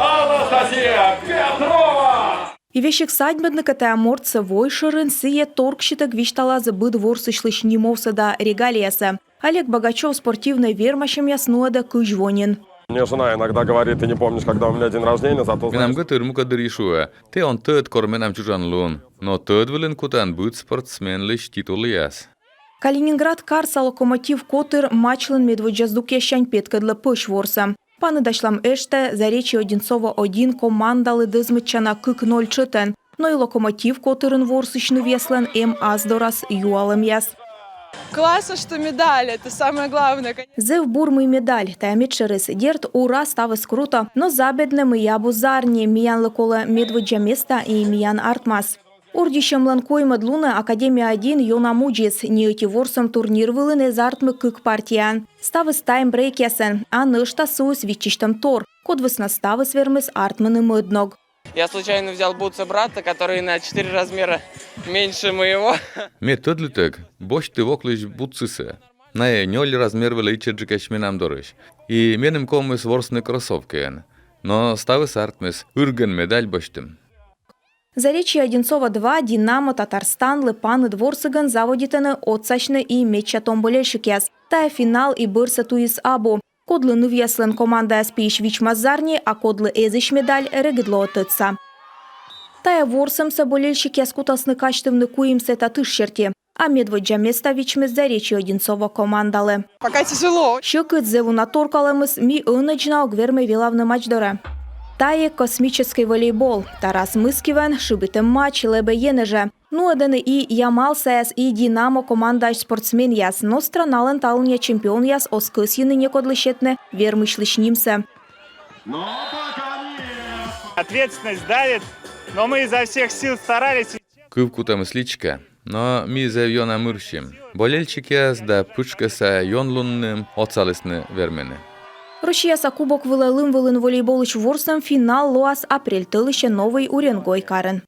Анастасия Петрова! Ивещик садьбедника те аморца войшерен сие торгщита гвиштала за быд ворсышлыш немовса да регалияса. Олег Богачев спортивной вермащем яснуада кыжвонин. Мне жена иногда говорит, ты не помнишь, когда у меня день рождения, зато знаешь... Minam gătăr mucă dărишua. Te on tăt cormenam ciujan lun. No tăt vălân cutan băt sportsmenlish titulias. Калининград Карса Локомотив Котыр матчлен медводжаздук ящань петкадла пыш ворса. Паны дашлам эште за речи Одинцова 1 командалы дызмычана кык 0 чытен. Но и Локомотив Котырын ворсычны веслен аздорас юалым яс. Классно, что медаль, это самое главное. Зев бурмый медаль, та через дерт ура ставис круто, но забедне мы ябу зарни, миян леколе медводжа места и миян артмас. Урдищем ланкой медлуна Академия 1 Йона Муджис, ниоти ворсом турнир вылыне зартмы кык партиян. Ставис таймбрейк ясен, а нышта суус вичиштам тор, код высна ставис вермес артманы мыдног. Я случайно взял бутсы брата, который на 4 размера меньше моего. Me tădlităg, boș te voclish butsise. Nae нёль размер величеджикаш менам дорыш. И менем комыс ворсны кроссовкен. Но ставис артмес үрген медаль боштым. Заречье Одинцова 2, Динамо, Татарстан, Лыпаны, Дворсыган, заводитаны отсачны и меча томболельщикяс. Тая финал и бырса туис абу. Кодлы нывьяслен команда спиш вичмазарни, а кодлы эзиш медаль регидло отыца. Тая ворсымса болельщикяс кутасны качтывны куимсе татышчерти. А медводжа места вичмез Заречье Одинцова командалы. Пока тяжело. Щекыт зеву наторкалымыз ми ынычна огверме вилавны матчдоре. Тае космический волейбол. Тарас Мыскивен, шибитем матч, лебе енеже. Нуадены и Ямал СС и Динамо команда спортсмен яс, но странален талуня чемпион яс оскысьены некодлыщетне вермышлыш нимсе. Ответственность давит, но мы изо всех сил старались. Кывку там сличка, но ми завьёна мырщим. Болельщикяс да пучкаса йонлунным отцалысны вермены. Рощияса кубок вылалым вылын волейболыч ворсам финал лоас апрель тылыще новый Уренгой карен.